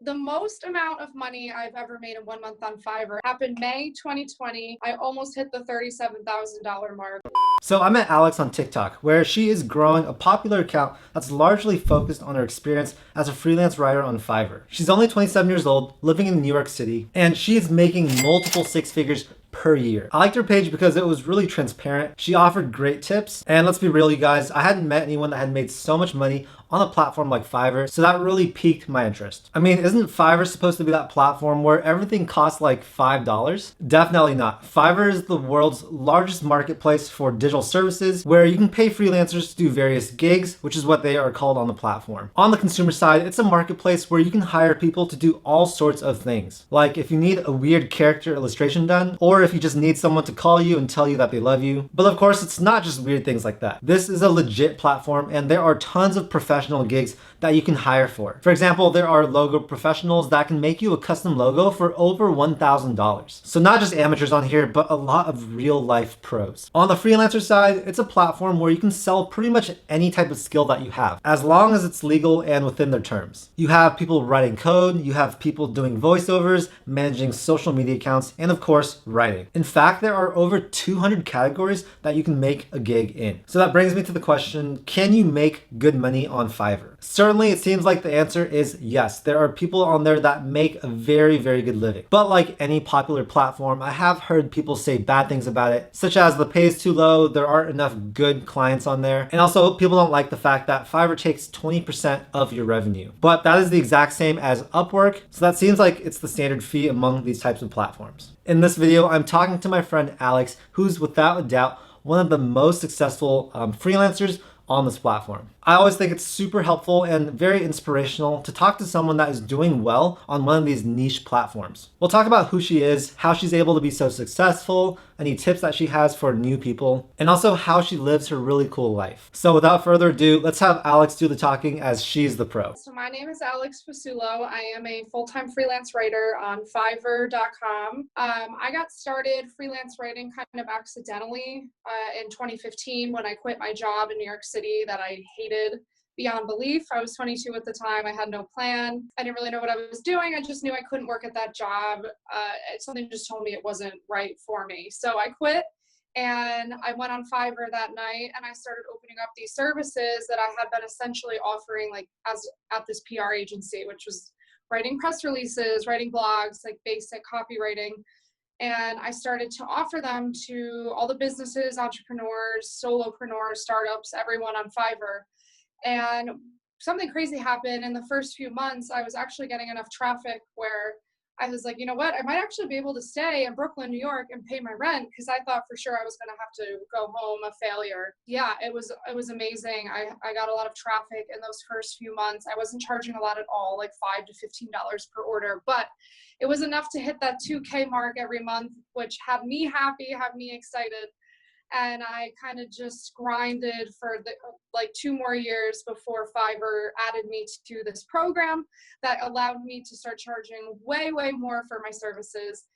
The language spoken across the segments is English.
The most amount of money I've ever made in 1 month on Fiverr happened May 2020. I almost hit the $37,000 mark. So I met Alex on TikTok, where she is growing a popular account that's largely focused on her experience as a freelance writer on Fiverr. She's only 27 years old, living in New York City, and she is making multiple six figures per year. I liked her page because it was really transparent. She offered great tips, and let's be real, you guys, I hadn't met anyone that had made so much money on a platform like Fiverr, so that really piqued my interest. I mean, isn't Fiverr supposed to be that platform where everything costs like $5? Definitely not. Fiverr is the world's largest marketplace for digital services, where you can pay freelancers to do various gigs, which is what they are called on the platform. On the consumer side, it's a marketplace where you can hire people to do all sorts of things. Like if you need a weird character illustration done, or if you just need someone to call you and tell you that they love you. But of course, it's not just weird things like that. This is a legit platform, and there are tons of professional gigs that you can hire for. For example, there are logo professionals that can make you a custom logo for over $1,000. So not just amateurs on here, but a lot of real life pros. On the freelancer side, it's a platform where you can sell pretty much any type of skill that you have, as long as it's legal and within their terms. You have people writing code, you have people doing voiceovers, managing social media accounts, and of course, writing. In fact, there are over 200 categories that you can make a gig in. So that brings me to the question, can you make good money on Fiverr? Certainly, it seems like the answer is yes. There are people on there that make a very, very good living. But like any popular platform, I have heard people say bad things about it, such as the pay is too low, there aren't enough good clients on there, and also people don't like the fact that Fiverr takes 20% of your revenue. But that is the exact same as Upwork, so that seems like it's the standard fee among these types of platforms. In this video, I'm talking to my friend Alex, who's without a doubt one of the most successful freelancers on this platform. I always think it's super helpful and very inspirational to talk to someone that is doing well on one of these niche platforms. We'll talk about who she is, how she's able to be so successful, any tips that she has for new people, and also how she lives her really cool life. So without further ado, let's have Alex do the talking as she's the pro. So my name is Alex Fasulo. I am a full-time freelance writer on Fiverr.com. I got started freelance writing kind of accidentally in 2015 when I quit my job in New York City that I hated beyond belief. I was 22 at the time. I had no plan. I didn't really know what I was doing. I just knew I couldn't work at that job. Something just told me it wasn't right for me. So I quit and I went on Fiverr that night and I started opening up these services that I had been essentially offering like at this PR agency, which was writing press releases, writing blogs, like basic copywriting. And I started to offer them to all the businesses, entrepreneurs, solopreneurs, startups, everyone on Fiverr. And something crazy happened in the first few months. I was actually getting enough traffic where I was like, you know what, I might actually be able to stay in Brooklyn, New York and pay my rent, because I thought for sure I was going to have to go home a failure. Yeah, it was amazing. I got a lot of traffic in those first few months. I wasn't charging a lot at all, like $5 to $15 per order, but it was enough to hit that 2K mark every month, which had me happy, had me excited. And I kind of just grinded for like 2 more years before Fiverr added me to this program that allowed me to start charging way, way more for my services,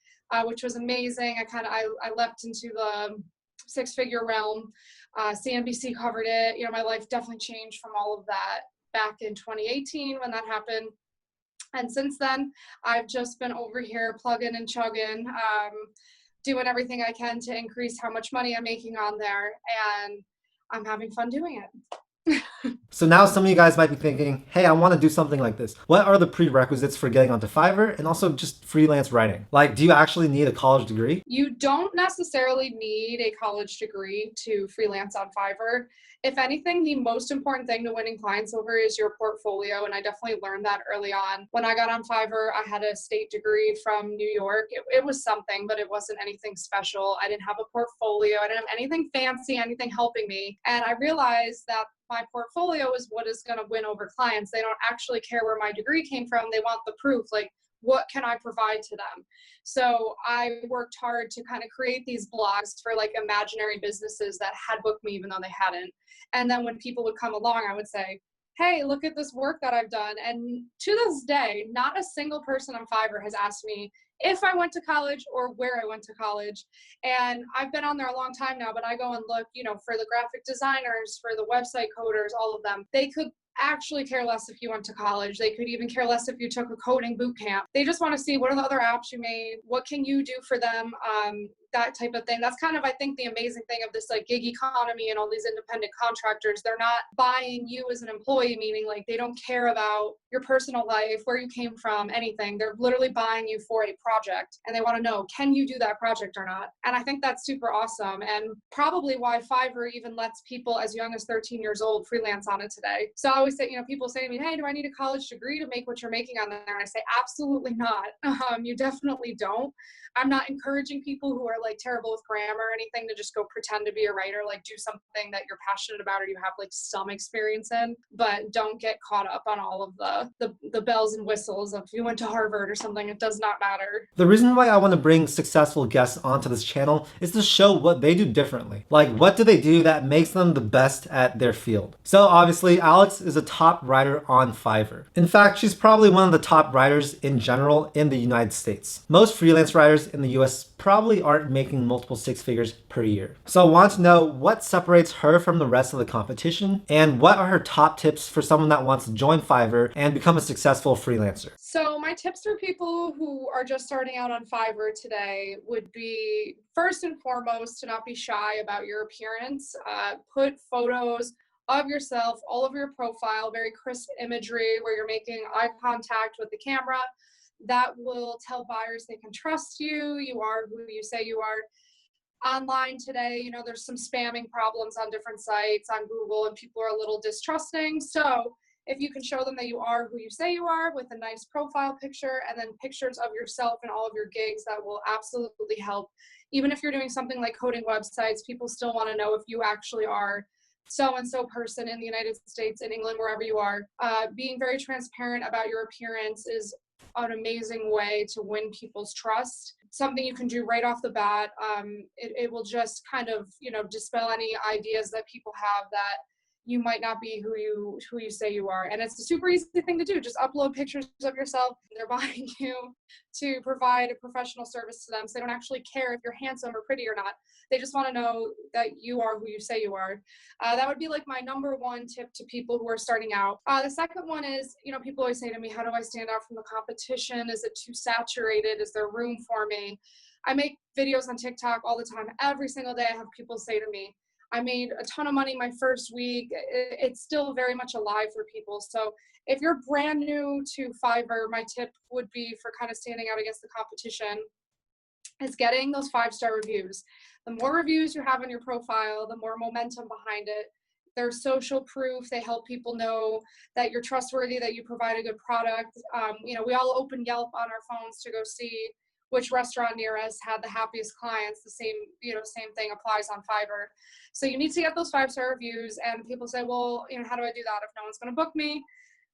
which was amazing. I leapt into the 6-figure realm. CNBC covered it. You know, my life definitely changed from all of that back in 2018 when that happened. And since then, I've just been over here plugging and chugging, doing everything I can to increase how much money I'm making on there, and I'm having fun doing it. So now some of you guys might be thinking, hey, I want to do something like this. What are the prerequisites for getting onto Fiverr and also just freelance writing? Like, do you actually need a college degree? You don't necessarily need a college degree to freelance on Fiverr. If anything, the most important thing to winning clients over is your portfolio, and I definitely learned that early on. When I got on Fiverr, I had a state degree from New York. It was something, but it wasn't anything special. I didn't have a portfolio. I didn't have anything fancy, anything helping me. And I realized that my portfolio is what is going to win over clients. They don't actually care where my degree came from. They want the proof, like, what can I provide to them? So I worked hard to kind of create these blogs for like imaginary businesses that had booked me even though they hadn't. And then when people would come along, I would say, hey, look at this work that I've done. And to this day, not a single person on Fiverr has asked me if I went to college or where I went to college. And I've been on there a long time now, but I go and look, you know, for the graphic designers, for the website coders, all of them. They could actually care less if you went to college. They could even care less if you took a coding boot camp. They just want to see what are the other apps you made, what can you do for them, that type of thing. That's kind of, I think, the amazing thing of this like gig economy and all these independent contractors. They're not buying you as an employee, meaning like they don't care about your personal life, where you came from, anything. They're literally buying you for a project, and they want to know, can you do that project or not? And I think that's super awesome, and probably why Fiverr even lets people as young as 13 years old freelance on it today. So I always say, people say to me, hey, do I need a college degree to make what you're making on there? And I say, absolutely not. You definitely don't. I'm not encouraging people who are like terrible with grammar or anything to just go pretend to be a writer. Like, do something that you're passionate about or you have like some experience in, but don't get caught up on all of the bells and whistles of you went to Harvard or something. It does not matter. The reason why I want to bring successful guests onto this channel is to show what they do differently. Like, what do they do that makes them the best at their field? So obviously, Alex is a top writer on Fiverr. In fact, she's probably one of the top writers in general in the United States. Most freelance writers in the US probably aren't making multiple six figures per year. So I want to know what separates her from the rest of the competition, and what are her top tips for someone that wants to join Fiverr and become a successful freelancer. So my tips for people who are just starting out on Fiverr today would be, first and foremost, to not be shy about your appearance. Put photos of yourself all over your profile, very crisp imagery where you're making eye contact with the camera. That will tell buyers they can trust you. You are who you say you are. Online today, there's some spamming problems on different sites, on Google, and people are a little distrusting. So if you can show them that you are who you say you are with a nice profile picture and then pictures of yourself and all of your gigs, that will absolutely help. Even if you're doing something like coding websites, people still want to know if you actually are so-and-so person in the United States, in England, wherever you are. Being very transparent about your appearance is an amazing way to win people's trust. Something you can do right off the bat. It will just kind of, dispel any ideas that people have that you might not be who you say you are. And it's a super easy thing to do. Just upload pictures of yourself. They're buying you to provide a professional service to them. So they don't actually care if you're handsome or pretty or not. They just want to know that you are who you say you are. That would be like my number one tip to people who are starting out. The second one is, people always say to me, how do I stand out from the competition? Is it too saturated? Is there room for me? I make videos on TikTok all the time. Every single day I have people say to me, I made a ton of money my first week. It's still very much alive for people. So if you're brand new to Fiverr, my tip would be for kind of standing out against the competition is getting those 5-star reviews. The more reviews you have on your profile, the more momentum behind it. They're social proof. They help people know that you're trustworthy, that you provide a good product. We all open Yelp on our phones to go see which restaurant near us had the happiest clients. The same thing applies on Fiverr. So you need to get those 5-star reviews, and people say, well, how do I do that if no one's going to book me?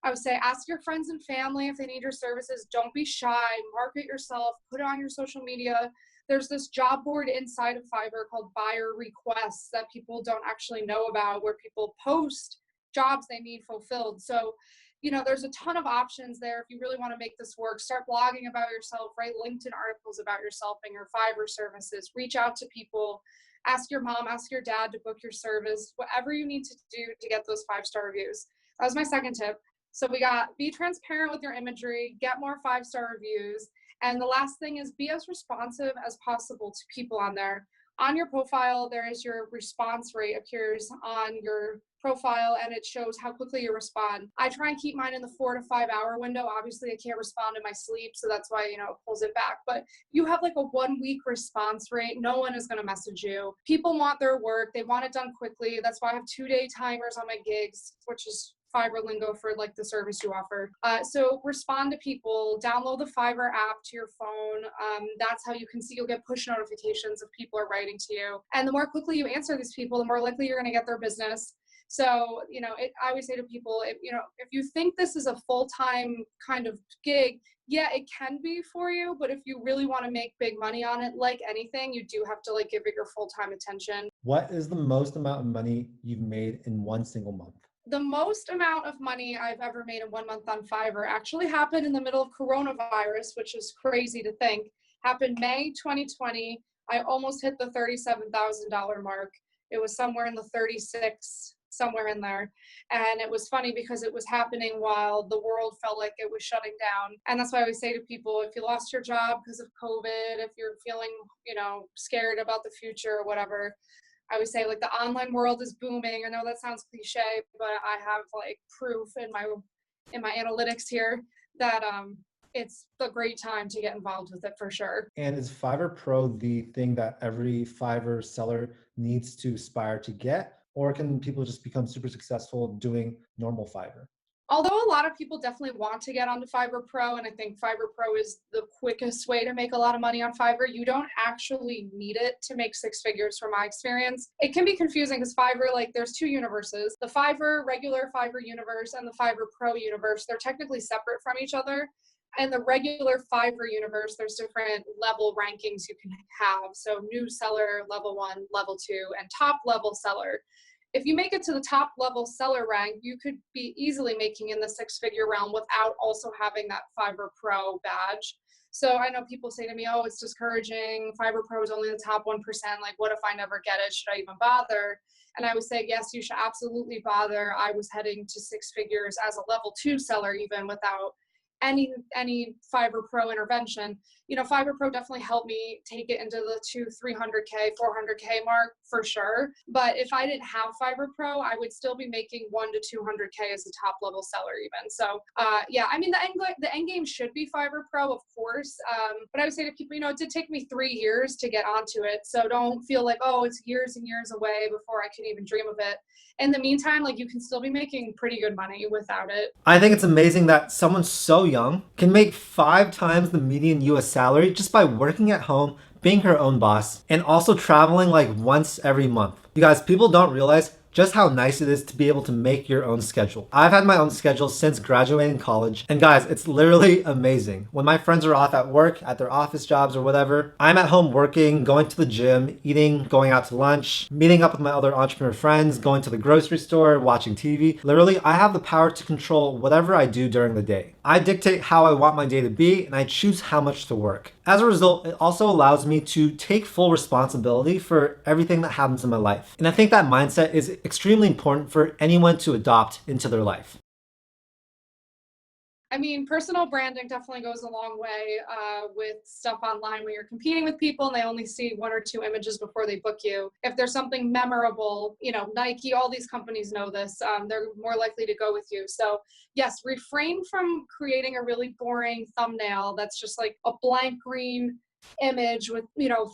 I would say, ask your friends and family if they need your services. Don't be shy. Market yourself. Put it on your social media. There's this job board inside of Fiverr called Buyer Requests that people don't actually know about, where people post jobs they need fulfilled. So, there's a ton of options there. If you really want to make this work, start blogging about yourself, write LinkedIn articles about yourself and your Fiverr services, reach out to people, ask your mom, ask your dad to book your service, whatever you need to do to get those 5-star reviews. That was my second tip. So we got, be transparent with your imagery, get more 5-star reviews. And the last thing is be as responsive as possible to people on there. On your profile, there is your response rate appears on your profile, and it shows how quickly you respond. I try and keep mine in the 4 to 5 hour window. Obviously, I can't respond in my sleep, so that's why, it pulls it back. But you have like a 1-week response rate. No one is going to message you. People want their work. They want it done quickly. That's why I have 2-day timers on my gigs, which is Fiverr lingo for like the service you offer. So respond to people, download the Fiverr app to your phone. That's how you can see, you'll get push notifications if people are writing to you. And the more quickly you answer these people, the more likely you're going to get their business. So, I always say to people, if you think this is a full-time kind of gig, yeah, it can be for you. But if you really want to make big money on it, like anything, you do have to like give it your full-time attention. What is the most amount of money you've made in one single month? The most amount of money I've ever made in 1 month on Fiverr actually happened in the middle of coronavirus, which is crazy to think. Happened May 2020. I almost hit the $37,000 mark. It was somewhere in the 36 somewhere in there. And it was funny because it was happening while the world felt like it was shutting down. And that's why I always say to people, if you lost your job because of COVID, if you're feeling, scared about the future or whatever, I would say like the online world is booming. I know that sounds cliche, but I have like proof in my analytics here that it's a great time to get involved with it for sure. And is Fiverr Pro the thing that every Fiverr seller needs to aspire to get? Or can people just become super successful doing normal Fiverr? Although a lot of people definitely want to get onto Fiverr Pro, and I think Fiverr Pro is the quickest way to make a lot of money on Fiverr, you don't actually need it to make six figures from my experience. It can be confusing because Fiverr, like there's two universes, the regular Fiverr universe and the Fiverr Pro universe. They're technically separate from each other. And the regular Fiverr universe, there's different level rankings you can have. So new seller, level 1, level 2, and top level seller. If you make it to the top level seller rank, you could be easily making in the six-figure realm without also having that Fiverr Pro badge. So I know people say to me, oh, it's discouraging. Fiverr Pro is only the top 1%. Like, what if I never get it? Should I even bother? And I would say, yes, you should absolutely bother. I was heading to six figures as a level 2 seller, even without any Fiverr Pro intervention. Fiverr Pro definitely helped me take it into the 300K, 400K mark for sure. But if I didn't have Fiverr Pro, I would still be making 1 to 200K as a top level seller even. So the end game should be Fiverr Pro, of course. But I would say to people, it did take me 3 years to get onto it. So don't feel like, oh, it's years and years away before I could even dream of it. In the meantime, like you can still be making pretty good money without it. I think it's amazing that someone so young can make 5 times the median US salary just by working at home, being her own boss, and also traveling like once every month. You guys, people don't realize just how nice it is to be able to make your own schedule. I've had my own schedule since graduating college, and guys, it's literally amazing. When my friends are off at work, at their office jobs or whatever, I'm at home working, going to the gym, eating, going out to lunch, meeting up with my other entrepreneur friends, going to the grocery store, watching TV. Literally, I have the power to control whatever I do during the day. I dictate how I want my day to be, and I choose how much to work. As a result, it also allows me to take full responsibility for everything that happens in my life. And I think that mindset is extremely important for anyone to adopt into their life. I mean, personal branding definitely goes a long way with stuff online when you're competing with people and they only see 1 or 2 images before they book you. If there's something memorable, Nike, all these companies know this, they're more likely to go with you. So yes, refrain from creating a really boring thumbnail that's just like a blank green image with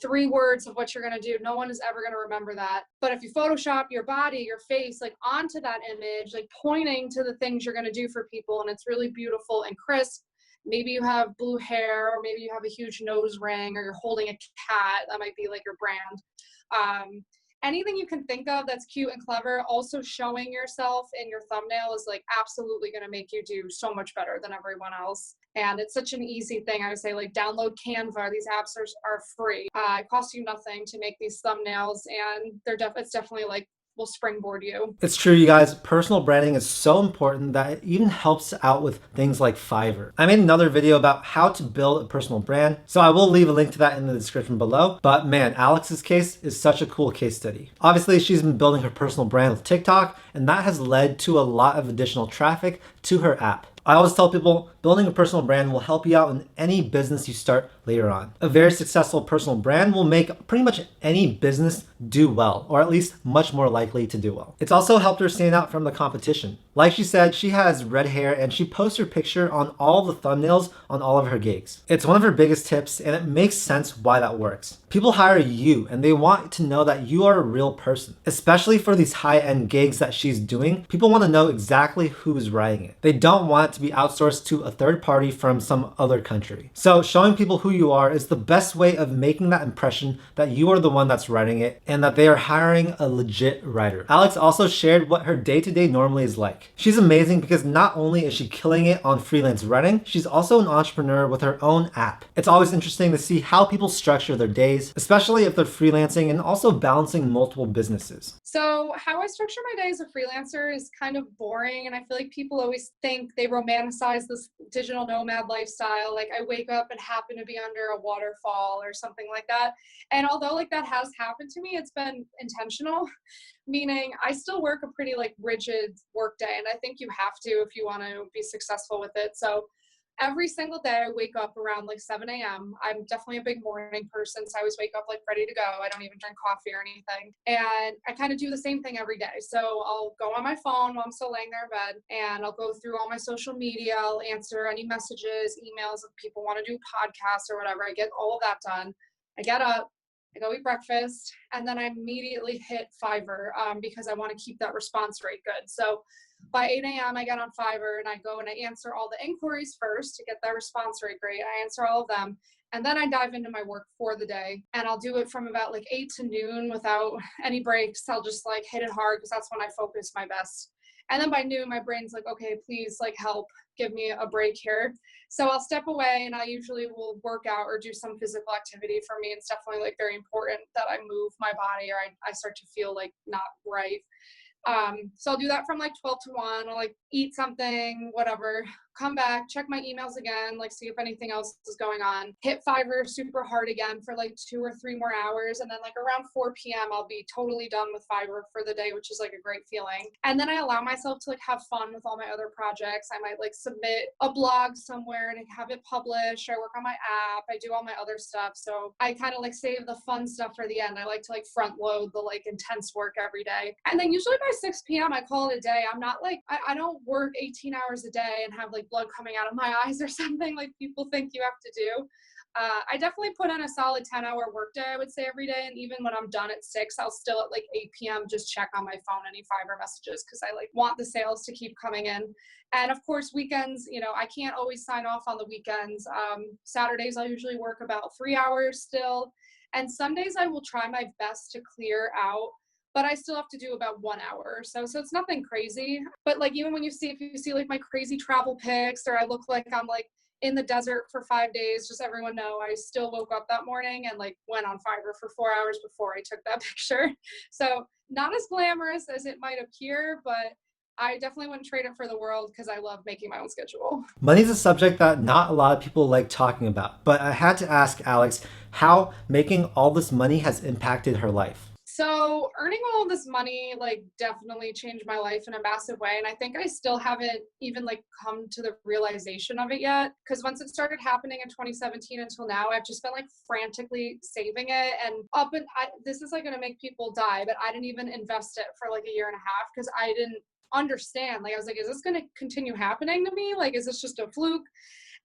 3 words of what you're going to do. No one is ever going to remember that. But if you Photoshop your body, your face, like onto that image, like pointing to the things you're going to do for people, and it's really beautiful and crisp. Maybe you have blue hair, or maybe you have a huge nose ring, or you're holding a cat. That might be like your brand. Anything you can think of that's cute and clever, also showing yourself in your thumbnail is like absolutely going to make you do so much better than everyone else. And it's such an easy thing. I would say like download Canva. These apps are free. It costs you nothing to make these thumbnails, and it's definitely like will springboard you. It's true, you guys. Personal branding is so important that it even helps out with things like Fiverr. I made another video about how to build a personal brand, so I will leave a link to that in the description below. But man, Alex's case is such a cool case study. Obviously, she's been building her personal brand with TikTok, and that has led to a lot of additional traffic to her app. I always tell people building a personal brand will help you out in any business you start later on. A very successful personal brand will make pretty much any business do well, or at least much more likely to do well. It's also helped her stand out from the competition. Like she said, she has red hair and she posts her picture on all the thumbnails on all of her gigs. It's one of her biggest tips, and it makes sense why that works. People hire you and they want to know that you are a real person. Especially for these high-end gigs that she's doing, people want to know exactly who is writing it. They don't want it to be outsourced to a third party from some other country. So showing people who you are is the best way of making that impression that you are the one that's writing it and that they are hiring a legit writer. Alex also shared what her day-to-day normally is like. She's amazing because not only is she killing it on freelance writing, she's also an entrepreneur with her own app. It's always interesting to see how people structure their days, especially if they're freelancing and also balancing multiple businesses. So how I structure my day as a freelancer is kind of boring, and I feel like people always think they romanticize this digital nomad lifestyle. Like I wake up and happen to be under a waterfall or something like that. And although like that has happened to me, it's been intentional, meaning I still work a pretty like rigid work day. And I think you have to if you want to be successful with it. So every single day I wake up around like 7 a.m. I'm definitely a big morning person. So I always wake up like ready to go. I don't even drink coffee or anything. And I kind of do the same thing every day. So I'll go on my phone while I'm still laying there in bed and I'll go through all my social media. I'll answer any messages, emails if people want to do podcasts or whatever. I get all of that done. I get up, I go eat breakfast, and then I immediately hit Fiverr because I want to keep that response rate good. So by 8 a.m., I get on Fiverr and I go and I answer all the inquiries first to get that response rate great. I answer all of them. And then I dive into my work for the day. And I'll do it from about like 8 to noon without any breaks. I'll just like hit it hard because that's when I focus my best. And then by noon, my brain's like, okay, please like help, give me a break here. So I'll step away and I usually will work out or do some physical activity. For me, it's definitely like very important that I move my body or I start to feel like not right. So I'll do that from like 12 to 1. I'll like eat something, whatever, come back, check my emails again, like see if anything else is going on, hit Fiverr super hard again for like 2 or 3 more hours. And then like around 4 p.m. I'll be totally done with Fiverr for the day, which is like a great feeling. And then I allow myself to like have fun with all my other projects. I might like submit a blog somewhere and have it published. I work on my app. I do all my other stuff. So I kind of like save the fun stuff for the end. I like to like front load the like intense work every day. And then usually by 6 p.m. I call it a day. I'm not like, I don't work 18 hours a day and have like blood coming out of my eyes or something like people think you have to do. I definitely put in a solid 10-hour workday, I would say, every day. And even when I'm done at 6, I'll still at like 8 p.m. just check on my phone any Fiverr messages because I like want the sales to keep coming in. And of course, weekends, you know, I can't always sign off on the weekends. Saturdays, I'll usually work about 3 hours still. And Sundays, I will try my best to clear out, but I still have to do about 1 hour or so. So it's nothing crazy. But like, even when if you see like my crazy travel pics or I look like I'm like in the desert for 5 days, just everyone know I still woke up that morning and like went on Fiverr for 4 hours before I took that picture. So not as glamorous as it might appear, but I definitely wouldn't trade it for the world because I love making my own schedule. Money's a subject that not a lot of people like talking about, but I had to ask Alex how making all this money has impacted her life. So earning all this money like definitely changed my life in a massive way. And I think I still haven't even like come to the realization of it yet. Because once it started happening in 2017 until now, I've just been like frantically saving it. And this is like going to make people die, but I didn't even invest it for like a year and a half because I didn't understand. Like I was like, is this going to continue happening to me? Like, is this just a fluke?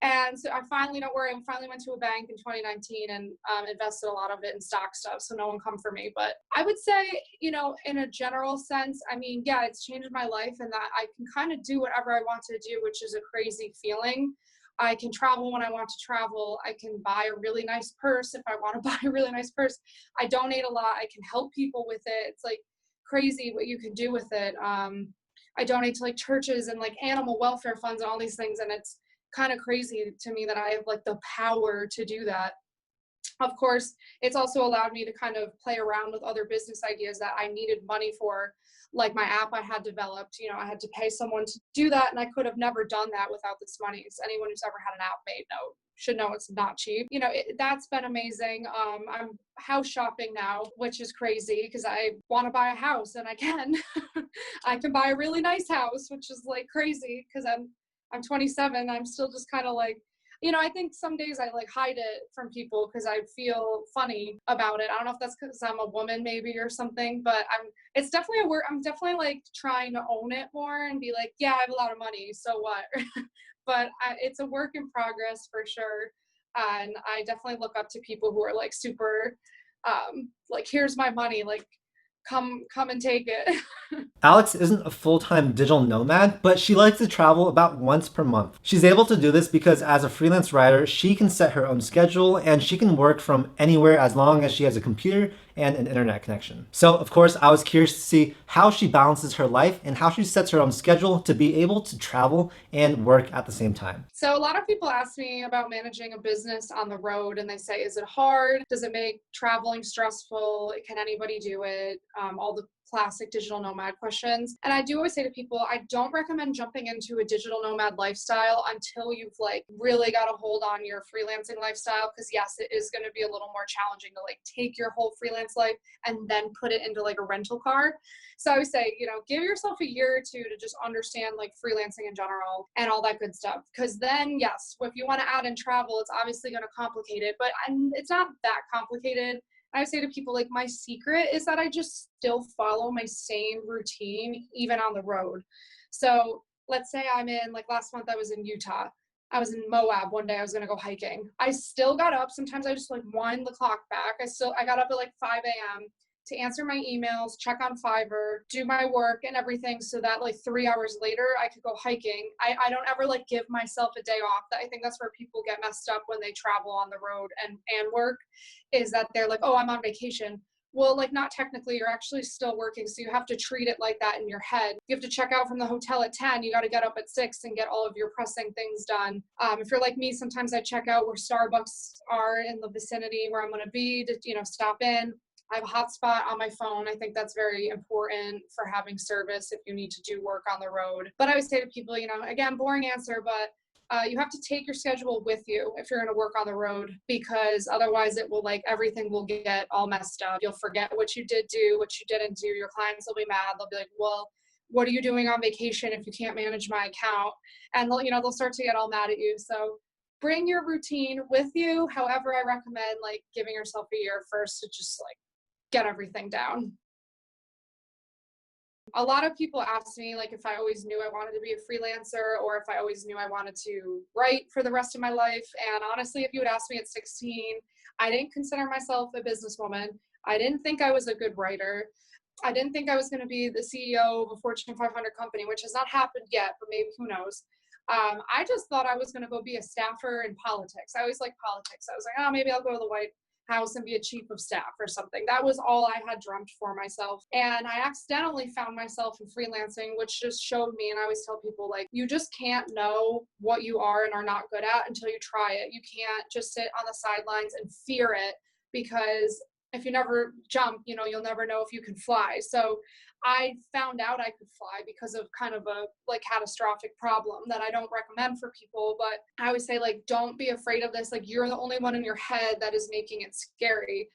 And so I finally, don't worry, I finally went to a bank in 2019 and invested a lot of it in stock stuff. So no one come for me. But I would say, you know, in a general sense, I mean, yeah, it's changed my life and that I can kind of do whatever I want to do, which is a crazy feeling. I can travel when I want to travel. I can buy a really nice purse if I want to buy a really nice purse. I donate a lot. I can help people with it. It's like crazy what you can do with it. I donate to like churches and like animal welfare funds and all these things. And it's kind of crazy to me that I have like the power to do that. Of course, it's also allowed me to kind of play around with other business ideas that I needed money for, like my app I had developed. You know, I had to pay someone to do that, and I could have never done that without this money. So anyone who's ever had an app made should know it's not cheap. You know, that's been amazing. I'm house shopping now, which is crazy because I want to buy a house and I can. I can buy a really nice house, which is like crazy because I'm 27. I'm still just kind of like, you know, I think some days I like hide it from people because I feel funny about it. I don't know if that's because I'm a woman maybe or something, but it's definitely a work. I'm definitely like trying to own it more and be like, yeah, I have a lot of money, so what? But it's a work in progress for sure. And I definitely look up to people who are like super, like, here's my money, like, come and take it. Alex isn't a full-time digital nomad, but she likes to travel about once per month. She's able to do this because as a freelance writer, she can set her own schedule and she can work from anywhere as long as she has a computer and an internet connection. So of course, I was curious to see how she balances her life and how she sets her own schedule to be able to travel and work at the same time. So a lot of people ask me about managing a business on the road and they say, is it hard? Does it make traveling stressful? Can anybody do it? All the classic digital nomad questions. And I do always say to people, I don't recommend jumping into a digital nomad lifestyle until you've like really got a hold on your freelancing lifestyle. Because yes, it is going to be a little more challenging to like take your whole freelance life and then put it into like a rental car. So I would say, give yourself a year or two to just understand like freelancing in general and all that good stuff. Because then, yes, if you want to add in travel, it's obviously going to complicate it, but it's not that complicated. I would say to people, like, my secret is that I just still follow my same routine, even on the road. So let's say I'm in, like last month I was in Utah. I was in Moab one day, I was going to go hiking. I still got up. Sometimes I just like wind the clock back. I got up at like 5 a.m. to answer my emails, check on Fiverr, do my work and everything so that like 3 hours later I could go hiking. I don't ever like give myself a day off. I think that's where people get messed up when they travel on the road and work, is that they're like, oh, I'm on vacation. Well, like not technically, you're actually still working. So you have to treat it like that in your head. You have to check out from the hotel at 10. You got to get up at 6 and get all of your pressing things done. If you're like me, sometimes I check out where Starbucks are in the vicinity where I'm going to be to, stop in. I have a hotspot on my phone. I think that's very important for having service if you need to do work on the road. But I would say to people, again, boring answer, but you have to take your schedule with you if you're going to work on the road, because otherwise it will everything will get all messed up. You'll forget what you did do, what you didn't do. Your clients will be mad. They'll be like, well, what are you doing on vacation if you can't manage my account? And they'll start to get all mad at you. So bring your routine with you. However, I recommend giving yourself a year first to just get everything down. A lot of people ask me if I always knew I wanted to be a freelancer or if I always knew I wanted to write for the rest of my life. And honestly, if you would ask me at 16, I didn't consider myself a businesswoman. I didn't think I was a good writer. I didn't think I was going to be the CEO of a Fortune 500 company, which has not happened yet, but maybe who knows. I just thought I was going to go be a staffer in politics. I always liked politics. I was like, oh, maybe I'll go to the White House and be a chief of staff or something. That was all I had dreamt for myself. And I accidentally found myself in freelancing, which just showed me, and I always tell people, you just can't know what you are and are not good at until you try it. You can't just sit on the sidelines and fear it, because if you never jump, you'll never know if you can fly. So I found out I could fly because of kind of a catastrophic problem that I don't recommend for people. But I always say, don't be afraid of this. You're the only one in your head that is making it scary.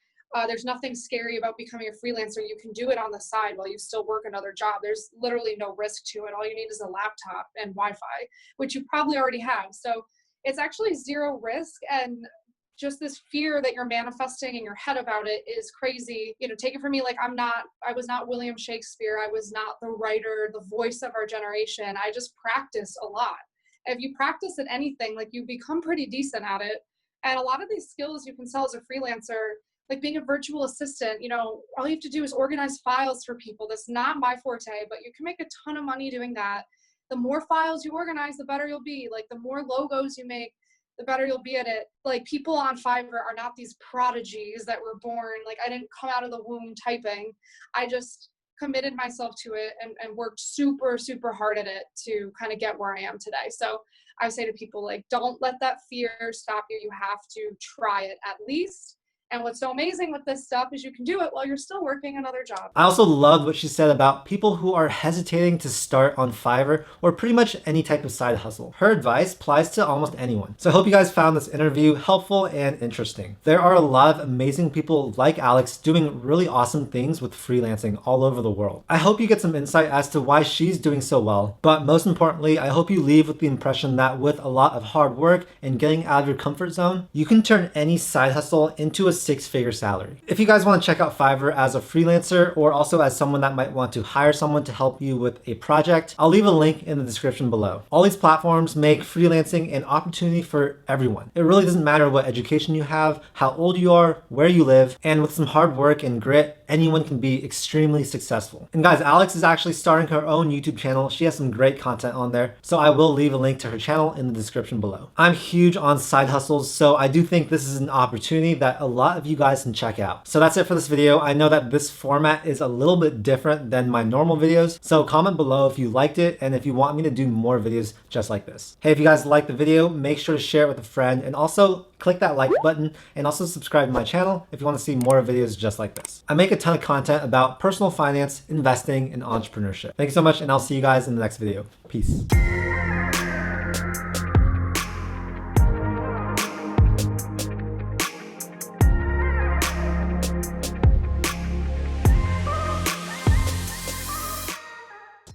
There's nothing scary about becoming a freelancer. You can do it on the side while you still work another job. There's literally no risk to it. All you need is a laptop and Wi-Fi, which you probably already have. So it's actually zero risk. And just this fear that you're manifesting in your head about it is crazy. Take it from me, I was not William Shakespeare. I was not the writer, the voice of our generation. I just practiced a lot. If you practice at anything, you become pretty decent at it. And a lot of these skills you can sell as a freelancer, being a virtual assistant, all you have to do is organize files for people. That's not my forte, but you can make a ton of money doing that. The more files you organize, the better you'll be. The more logos you make, the better you'll be at it. People on Fiverr are not these prodigies that were born. I didn't come out of the womb typing. I just committed myself to it and worked super, super hard at it to kind of get where I am today. So I say to people, don't let that fear stop you. You have to try it at least. And what's so amazing with this stuff is you can do it while you're still working another job. I also loved what she said about people who are hesitating to start on Fiverr or pretty much any type of side hustle. Her advice applies to almost anyone. So I hope you guys found this interview helpful and interesting. There are a lot of amazing people like Alex doing really awesome things with freelancing all over the world. I hope you get some insight as to why she's doing so well, but most importantly, I hope you leave with the impression that with a lot of hard work and getting out of your comfort zone, you can turn any side hustle into a six-figure salary. If you guys want to check out Fiverr as a freelancer or also as someone that might want to hire someone to help you with a project, I'll leave a link in the description below. All these platforms make freelancing an opportunity for everyone. It really doesn't matter what education you have, how old you are, where you live, and with some hard work and grit, anyone can be extremely successful. And guys, Alex is actually starting her own YouTube channel. She has some great content on there, so I will leave a link to her channel in the description below. I'm huge on side hustles, so I do think this is an opportunity that a lot lot of you guys can check out. So that's it for this video. I know that this format is a little bit different than my normal videos, so comment below if you liked it and if you want me to do more videos just like this. Hey, if you guys liked the video, make sure to share it with a friend and also click that like button and also subscribe to my channel if you want to see more videos just like this. I make a ton of content about personal finance, investing, and entrepreneurship. Thank you so much, and I'll see you guys in the next video. Peace.